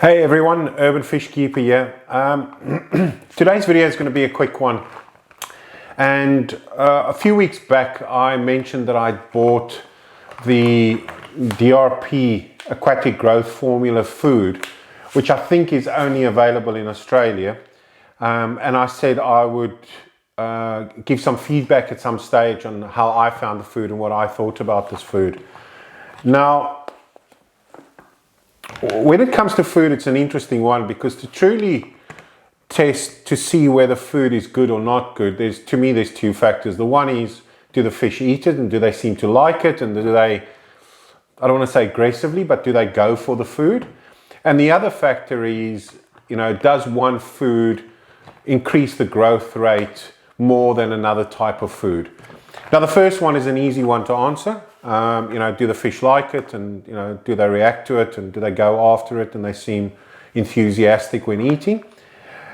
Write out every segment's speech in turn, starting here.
Hey everyone, Urban Fish Keeper here. Today's video is going to be a quick one. And a few weeks back I mentioned that I bought the DRP Aquatic Growth Formula Food, which I think is only available in Australia. And I said I would give some feedback at some stage on how I found the food and what I thought about this food. Now, when it comes to food, it's an interesting one because to truly test to see whether food is good or not good, there's two factors. The one is, do the fish eat it and do they seem to like it, and do they, I don't want to say aggressively, but do they go for the food? And the other factor is, does one food increase the growth rate more than another type of food? Now, the first one is an easy one to answer. Do the fish like it, and do they react to it, and do they go after it, and they seem enthusiastic when eating?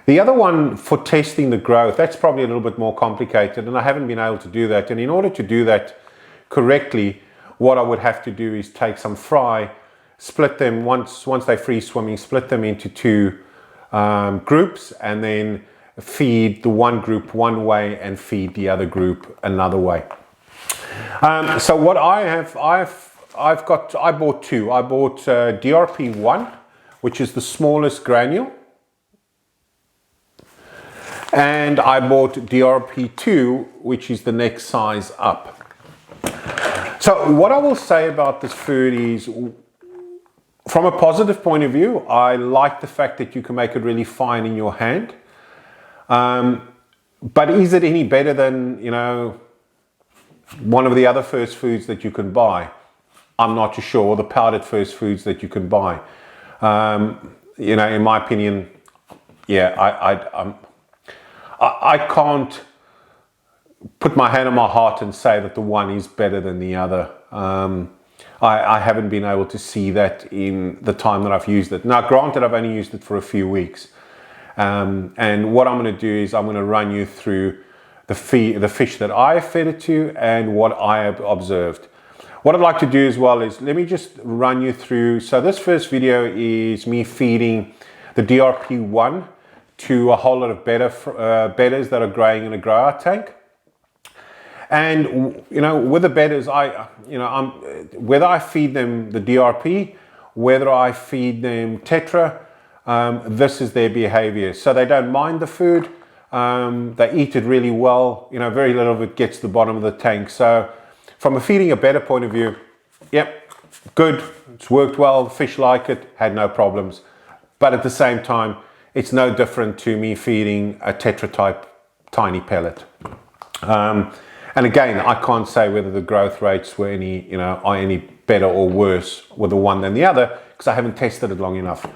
The other one, for testing the growth, that's probably a little bit more complicated, and I haven't been able to do that. And in order to do that correctly, what I would have to do is take some fry, split them once they're free swimming, split them into two groups, and then feed the one group one way and feed the other group another way. So what I bought two. I bought DRP 1, which is the smallest granule, and I bought DRP 2, which is the next size up. So what I will say about this food is, from a positive point of view, I like the fact that you can make it really fine in your hand. But is it any better than, one of the other first foods that you can buy? I'm not too sure. Or the powdered first foods that you can buy. In my opinion, I can't put my hand on my heart and say that the one is better than the other. I haven't been able to see that in the time that I've used it. Now, granted, I've only used it for a few weeks. And what I'm going to do is I'm going to run you through the fish that I fed it to and what I have observed. What I'd like to do as well is, let me just run you through. So this first video is me feeding the DRP 1 to a whole lot of bedders that are growing in a grow-out tank. And with the bedders, whether I feed them the DRP, whether I feed them Tetra, this is their behavior. So they don't mind the food. They eat it really well. Very little of it gets to the bottom of the tank. So from a feeding a better point of view, yep, good. It's worked well. The fish like it, had no problems. But at the same time, it's no different to me feeding a Tetra type tiny pellet. And again, I can't say whether the growth rates were are any better or worse with the one than the other, because I haven't tested it long enough.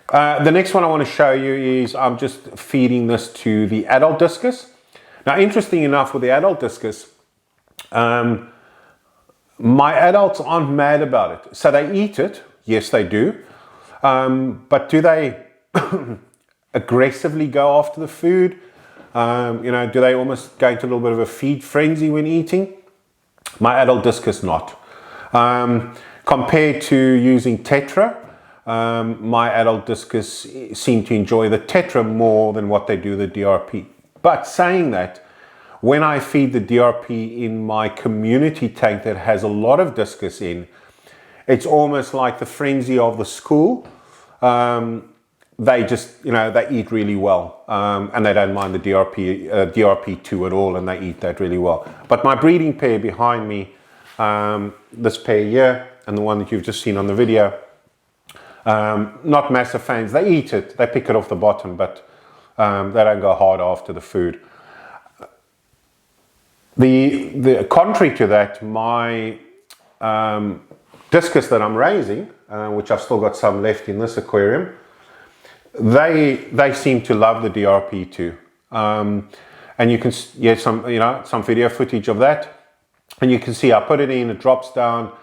The next one I want to show you is I'm just feeding this to the adult discus. Now, interesting enough, with the adult discus, my adults aren't mad about it. So they eat it. Yes, they do. But do they aggressively go after the food? Do they almost go into a little bit of a feed frenzy when eating? My adult discus not. Compared to using Tetra, my adult discus seem to enjoy the Tetra more than what they do the DRP. But saying that, when I feed the DRP in my community tank that has a lot of discus in, it's almost like the frenzy of the school. They just, they eat really well, and they don't mind the DRP2 at all, and they eat that really well. But my breeding pair behind me, this pair here, and the one that you've just seen on the video, not massive fans. They eat it, they pick it off the bottom, but they don't go hard after the food. The contrary to that, my discus that I'm raising, which I've still got some left in this aquarium, they seem to love the DRP too. And you can get some video footage of that, and you can see I put it in, it drops down,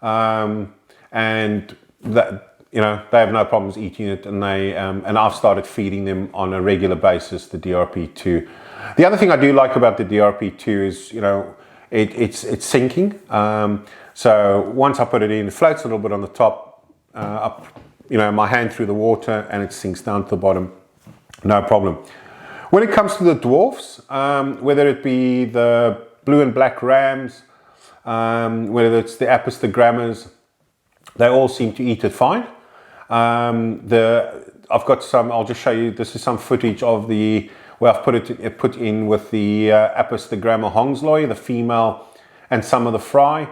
and that. They have no problems eating it, and and I've started feeding them on a regular basis the DRP2. The other thing I do like about the DRP2 is, it's sinking. So once I put it in, it floats a little bit on the top. I my hand through the water and it sinks down to the bottom, no problem. When it comes to the dwarfs, whether it be the blue and black rams, whether it's the apistogrammas, they all seem to eat it fine. I've got some, I'll just show you, this is some footage of the, where I've put in with the apistogramma hongsloi, the female, and some of the fry.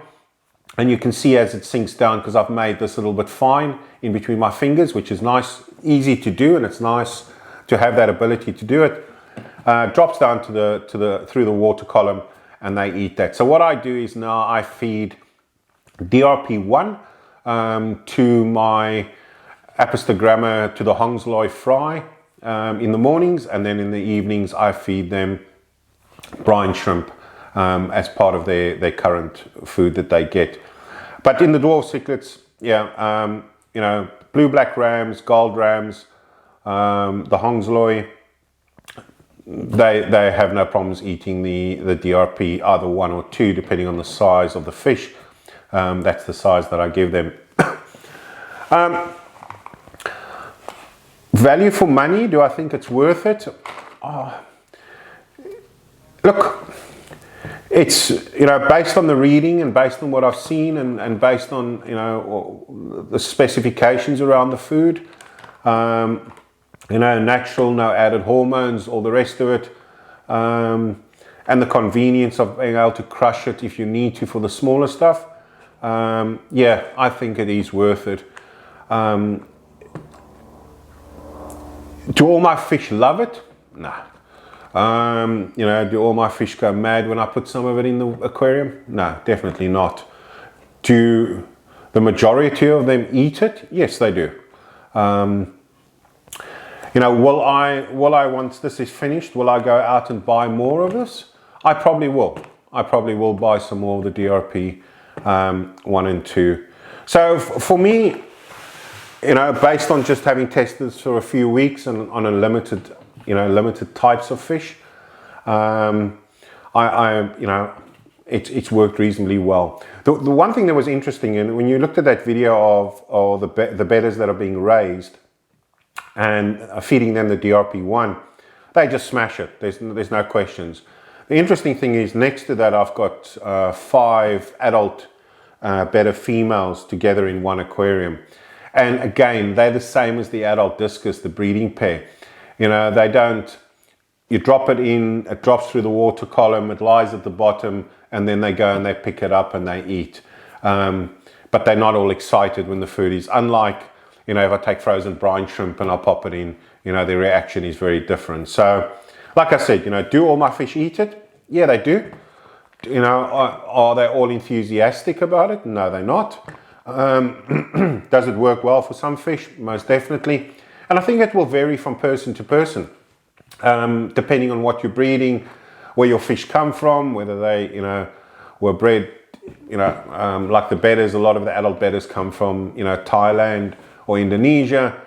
And you can see as it sinks down, because I've made this a little bit fine in between my fingers, which is nice, easy to do, and it's nice to have that ability to do it. Drops down through the water column, and they eat that. So what I do is now I feed DRP1 to my apistogramma, to the hongsloi fry in the mornings, and then in the evenings I feed them brine shrimp as part of their current food that they get. But in the dwarf cichlids, blue black rams, gold rams, the hongsloi, they have no problems eating the DRP, either 1 or 2, depending on the size of the fish. That's the size that I give them. Value for money, do I think it's worth it? Look, it's, based on the reading and based on what I've seen and based on, the specifications around the food, natural, no added hormones, all the rest of it, and the convenience of being able to crush it if you need to for the smaller stuff. I think it is worth it. Do all my fish love it? No. Do all my fish go mad when I put some of it in the aquarium? No, definitely not. Do the majority of them eat it? Yes, they do. Will I, once this is finished, will I go out and buy more of this? I probably will. I probably will buy some more of the DRP 1 and 2. So for me, based on just having tested this for a few weeks and on a limited types of fish, it's worked reasonably well. The one thing that was interesting, and when you looked at that video of the bedders that are being raised and feeding them the DRP1, they just smash it. There's no questions. The interesting thing is, next to that, I've got 5 adult bedder females together in one aquarium. And again, they're the same as the adult discus, the breeding pair. They don't, you drop it in, it drops through the water column, it lies at the bottom, and then they go and they pick it up and they eat. But they're not all excited when the food is, unlike, if I take frozen brine shrimp and I'll pop it in, the reaction is very different. So, like I said, do all my fish eat it? Yeah, they do. Are they all enthusiastic about it? No, they're not. Does it work well for some fish? Most definitely. And I think it will vary from person to person, depending on what you're breeding, where your fish come from, whether they, were bred, like the bedders. A lot of the adult bedders come from, Thailand or Indonesia.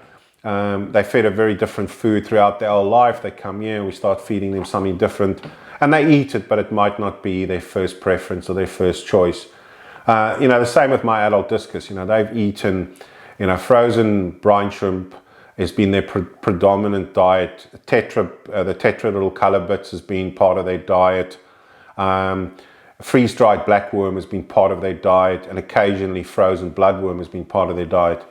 They fed a very different food throughout their whole life. They come here, we start feeding them something different, and they eat it, but it might not be their first preference or their first choice. The same with my adult discus. They've eaten, frozen brine shrimp has been their predominant diet. The tetra little color bits has been part of their diet. Freeze-dried blackworm has been part of their diet, and occasionally frozen bloodworm has been part of their diet.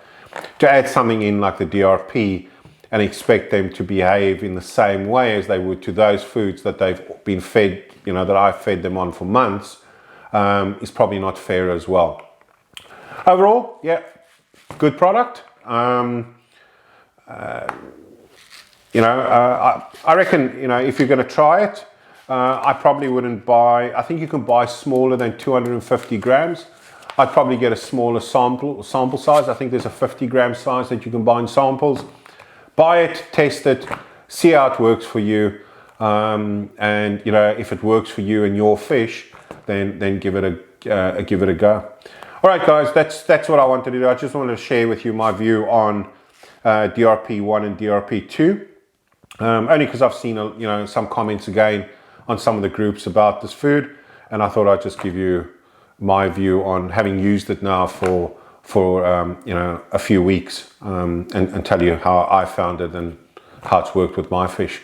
To add something in like the DRP and expect them to behave in the same way as they would to those foods that they've been fed, that I've fed them on for months, is probably not fair as well. Overall, yeah, good product. I reckon, if you're going to try it, I probably wouldn't buy, I think you can buy smaller than 250 grams. I'd probably get a smaller sample size. I think there's a 50 gram size that you can buy in samples. Buy it, test it, see how it works for you. And if it works for you and your fish, then give it a go. All right, guys, that's what I wanted to do. I just wanted to share with you my view on DRP1 and DRP2. Only because I've seen some comments again on some of the groups about this food, and I thought I'd just give you my view on having used it now for for a few weeks, and tell you how I found it and how it's worked with my fish.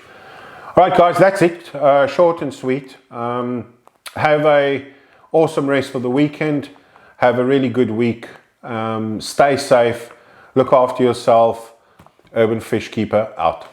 All right, guys, that's it. Short and sweet. Have a awesome rest of the weekend. Have a really good week. Stay safe. Look after yourself. Urban Fish Keeper out.